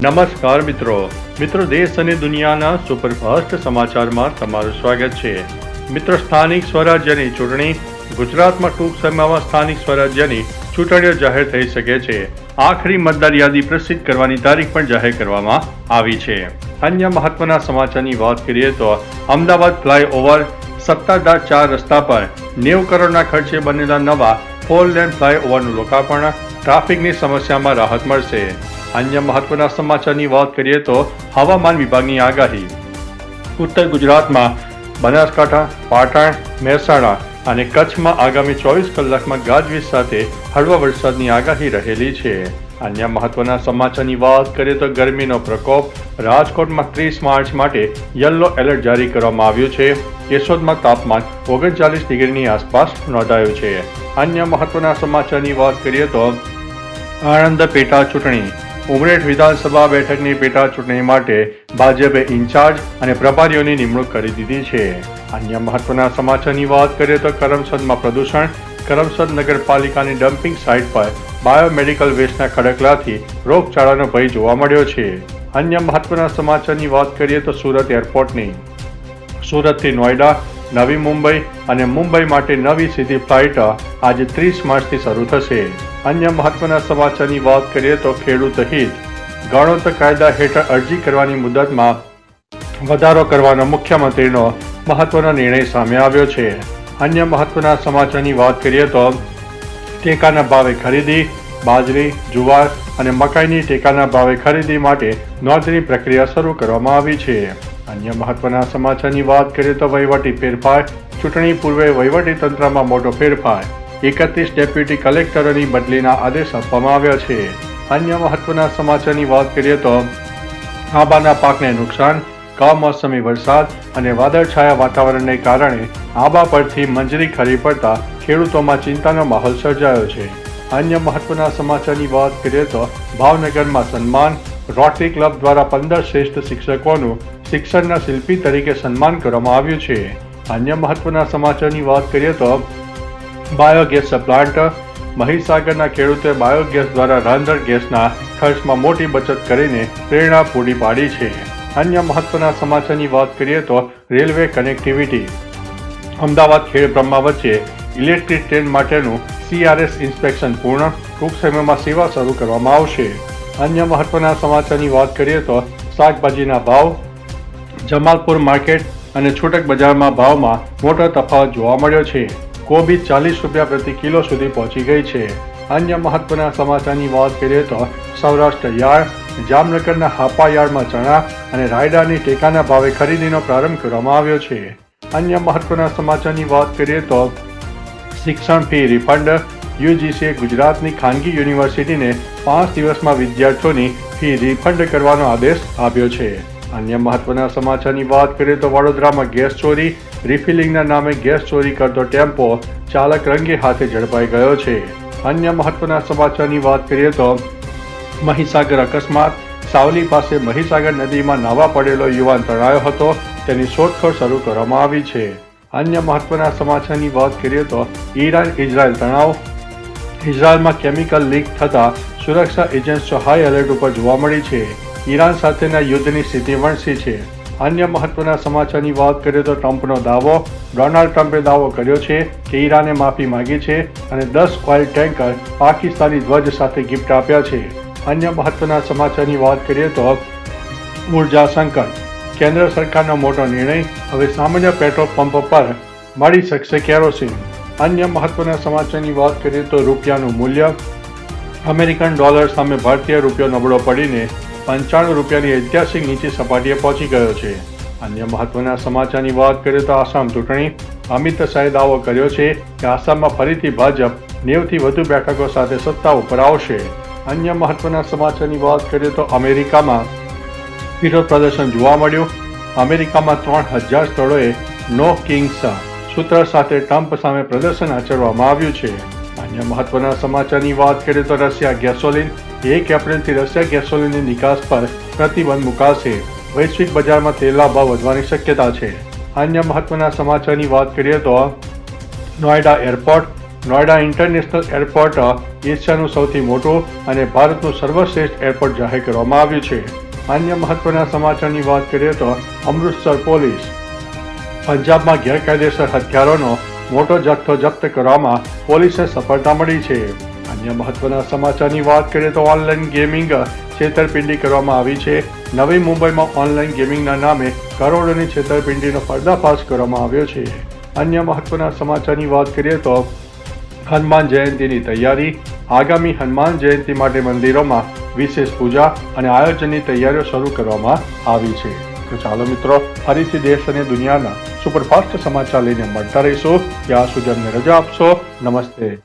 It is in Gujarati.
નમસ્કાર મિત્રો દેશ અને દુનિયાના સુપરફાસ્ટ સમાચારમાં તમારું સ્વાગત છે. મિત્રો, સ્થાનિક સ્વરાજ્યની ચૂંટણી. ગુજરાતમાં ટૂંક સમયમાં સ્થાનિક સ્વરાજ્યની ચૂંટણીઓ જાહેર થઈ શકે છે. આખરી મતદાર યાદી પ્રસિદ્ધ કરવાની તારીખ પણ જાહેર કરવામાં આવી છે. અન્ય મહત્વના સમાચારની વાત કરીએ તો અમદાવાદ ફ્લાયઓવર સત્તાધાર 4 રસ્તા પર 90 કરોડના ખર્ચે બનેલા નવા 4 લેન ફ્લાયઓવરનું લોકાર્પણ. ટ્રાફિકની સમસ્યામાં રાહત મળશે. અન્ય મહત્વના સમાચારની વાત કરીએ તો હવામાન વિભાગની આગાહી. ઉત્તર ગુજરાતમાં બનાસકાંઠા, પાટણ, મહેસાણા અને કચ્છમાં આગામી 24 કલાકમાં ગાજવીજ સાથે હળવા વરસાદની આગાહી રહેલી છે. અન્ય મહત્વના સમાચારની વાત કરીએ તો ગરમીનો પ્રકોપ. રાજકોટમાં 30 માર્ચ માટે યલો એલર્ટ જારી કરવામાં આવ્યું છે. કેશોદમાં તાપમાન 39 ડિગ્રીની આસપાસ નોંધાયું છે. અન્ય મહત્વના સમાચારની વાત કરીએ તો આણંદ પેટા ચૂંટણી. ઉમરેઠ વિધાનસભા બેઠકની પેટા ચૂંટણી માટે ભાજપે ઇન્ચાર્જ અને પ્રભારીઓની નિમણૂક કરી દીધી છે. અન્ય મહત્વના સમાચારની વાત કરીએ તો કરમસદમાં પ્રદૂષણ. કરમસદ નગરપાલિકાની ડમ્પિંગ સાઇટ પર બાયોમેડિકલ વેસ્ટના ખડકલાથી રોગચાળાનો ભય જોવા મળ્યો છે. અન્ય મહત્વના સમાચારની વાત કરીએ તો સુરત એરપોર્ટની. સુરતથી નોઈડા, નવી મુંબઈ અને મુંબઈ માટે નવી સીધી ફ્લાઇટ આજે 30 માર્ચથી શરૂ થશે. અન્ય મહત્વના સમાચારની વાત કરીએ તો ખેડૂત હિત. ગણોત કાયદા હેઠળ અરજી કરવાની મુદતમાં વધારો કરવાનો મુખ્યમંત્રીનો મહત્વનો નિર્ણય સામે આવ્યો છે. અન્ય મહત્વના સમાચારની વાત કરીએ તો ટેકાના ભાવે ખરીદી. બાજરી, જુવાર અને મકાઈની ટેકાના ભાવે ખરીદી માટે નોંધણી પ્રક્રિયા શરૂ કરવામાં આવી છે. અન્ય મહત્વના સમાચારની વાત કરીએ તો વહીવટી ફેરફાર. ચૂંટણી પૂર્વે વહીવટી તંત્રમાં મોટો ફેરફાર. 31 ડેપ્યુટી કલેક્ટરોની બદલીના આદેશ આપવામાં આવ્યા છે. અન્ય મહત્વના સમાચારની વાત કરીએ તો આંબાના પાકને નુકસાન. કમોસમી વરસાદ અને વાદળછાયા વાતાવરણને કારણે આંબા પરથી મંજરી ખરી પડતા ખેડૂતોમાં ચિંતાનો માહોલ સર્જાયો છે. અન્ય મહત્વના સમાચારની વાત કરીએ તો ભાવનગરમાં સન્માન. રોટરી ક્લબ દ્વારા 15 શ્રેષ્ઠ શિક્ષકોનું શિક્ષણના શિલ્પી તરીકે સન્માન કરવામાં આવ્યું છે. અન્ય મહત્વના સમાચારની વાત કરીએ તો બાયોગેસ પ્લાન્ટ. મહીસાગરના ખેડૂતોએ બાયોગેસ દ્વારા રાંધણ ગેસના ખર્ચમાં મોટી બચત કરીને પ્રેરણા પૂરી પાડી છે. અન્ય મહત્વના સમાચારની વાત કરીએ તો રેલવે કનેક્ટિવિટી. અમદાવાદ ખેડબ્રહ્મા વચ્ચે ઇલેક્ટ્રિક ટ્રેન માટેનું CRS ઇન્સ્પેક્શન પૂર્ણ. ટૂંક સમયમાં સેવા શરૂ કરવામાં આવશે. અન્ય મહત્વના સમાચારની વાત કરીએ તો શાકભાજીના ભાવ. જમાલપુર માર્કેટ અને છૂટક બજારમાં ભાવમાં મોટો તફાવત જોવા મળ્યો છે. કોબી 40 રૂપિયા પ્રતિ કિલો સુધી પહોંચી ગઈ છે. અન્ય મહત્વના સમાચારની વાત કરીએ તો સૌરાષ્ટ્ર યાર્ડ. જામનગરના હાપા યાર્ડમાં ચણા અને રાયડાની ટેકાના ભાવે ખરીદીનો પ્રારંભ કરવામાં આવ્યો છે. અન્ય મહત્વના સમાચારની વાત કરીએ તો શિક્ષણ ફી રિફંડ. UGCએ ગુજરાતની ખાનગી યુનિવર્સિટીને 5 દિવસમાં વિદ્યાર્થીઓની ફી રિફંડ કરવાનો આદેશ આપ્યો છે. અન્ય મહત્વના સમાચારની વાત કરીએ તો વડોદરામાં ગેસ ચોરી. રિફિલિંગના નામે ગેસ ચોરી કરતો ટેમ્પો ચાલક રંગે હાથે ઝડપાઈ ગયો છે. અન્ય મહત્વના સમાચારની વાત કરીએ તો મહીસાગર અકસ્માત. સાવલી પાસે મહીસાગર નદીમાં નાવા પડેલો યુવાન તણાયો હતો. તેની શોધખોળ શરૂ કરવામાં આવી છે. અન્ય મહત્વના સમાચારની વાત કરીએ તો ઈરાન ઇઝરાયલ તણાવ. ઇઝરાયલમાં કેમિકલ લીક થતા સુરક્ષા એજન્સીઓ હાઈ એલર્ટ ઉપર જોવા મળી છે. ઈરાન સાથેના યુદ્ધની સ્થિતિ વણસી છે. અન્ય મહત્વના સમાચારની વાત કરીએ તો ટ્રમ્પનો દાવો. ડોનાલ્ડ ટ્રમ્પે દાવો કર્યો છે કે ઈરાને માફી માંગી છે અને 10 ઓઇલ ટેન્કર પાકિસ્તાની ધ્વજ સાથે ગિફ્ટ આપ્યા છે. અન્ય મહત્વના સમાચારની વાત કરીએ તો ઉર્જા સંકટ. કેન્દ્ર સરકારનો મોટો નિર્ણય. હવે સામાન્ય પેટ્રોલ પંપ પર મળી શકશે કેરોસીન. અન્ય મહત્વના સમાચારની વાત કરીએ તો રૂપિયાનું મૂલ્ય. અમેરિકન ડોલર સામે ભારતીય રૂપિયો નબળો પડીને 95 રૂપિયાની ઐતિહાસિક નીચી સપાટીએ પહોંચી ગયો છે. અન્ય મહત્વના સમાચારની વાત કરીએ તો આસામ ચૂંટણી. અમિત શાહે દાવો કર્યો છે કે આસામમાં ફરીથી ભાજપ 90 થી વધુ બેઠકો સાથે સત્તા ઉપર આવશે. અન્ય મહત્વના સમાચારની વાત કરીએ તો અમેરિકામાં વિરોધ પ્રદર્શન જોવા મળ્યું. અમેરિકામાં 3000 સ્થળોએ નો કિંગ્સ સૂત્ર સાથે ટ્રમ્પ સામે પ્રદર્શન આચરવામાં આવ્યું છે. અન્ય મહત્વના સમાચારની વાત કરીએ તો રશિયા ગેસોલિન. 1 એપ્રિલથી રશિયા ગેસોલિનની નિકાસ પર પ્રતિબંધ મુકાશે. વૈશ્વિક બજારમાં તેલના ભાવ વધવાની શક્યતા છે. અન્ય મહત્વના સમાચારની વાત કરીએ તો Noida airport. Noida international airport એશિયાનું સૌથી મોટું અને ભારતનું સર્વશ્રેષ્ઠ એરપોર્ટ જાહેર કરવામાં આવ્યું છે. અન્ય મહત્વના સમાચારની વાત કરીએ તો અમૃતસર પોલીસ પંજાબમાં ગેરકાયદેસર હથિયારોનો મોટો જથ્થો જપ્ત કરવામાં પોલીસને સફળતા મળી છે. અન્ય મહત્વના સમાચારની વાત કરીએ તો ઓનલાઈન ગેમિંગ છેતરપિંડી કરવામાં આવી છે. નવી મુંબઈમાં ઓનલાઈન ગેમિંગના નામે કરોડોની છેતરપિંડીનો પર્દાફાશ કરવામાં આવ્યો છે. અન્ય મહત્વના સમાચારની વાત કરીએ તો હનુમાન જયંતીની તૈયારી. આગામી હનુમાન જયંતી માટે મંદિરોમાં વિશેષ પૂજા અને આયોજનની તૈયારીઓ શરૂ કરવામાં આવી છે. તો ચાલો મિત્રો, ફરીથી દેશ અને દુનિયાના સુપરફાસ્ટ સમાચાર લઈને મળતા રહીશું. ત્યાં સુધી અમને રજા આપશો. નમસ્તે.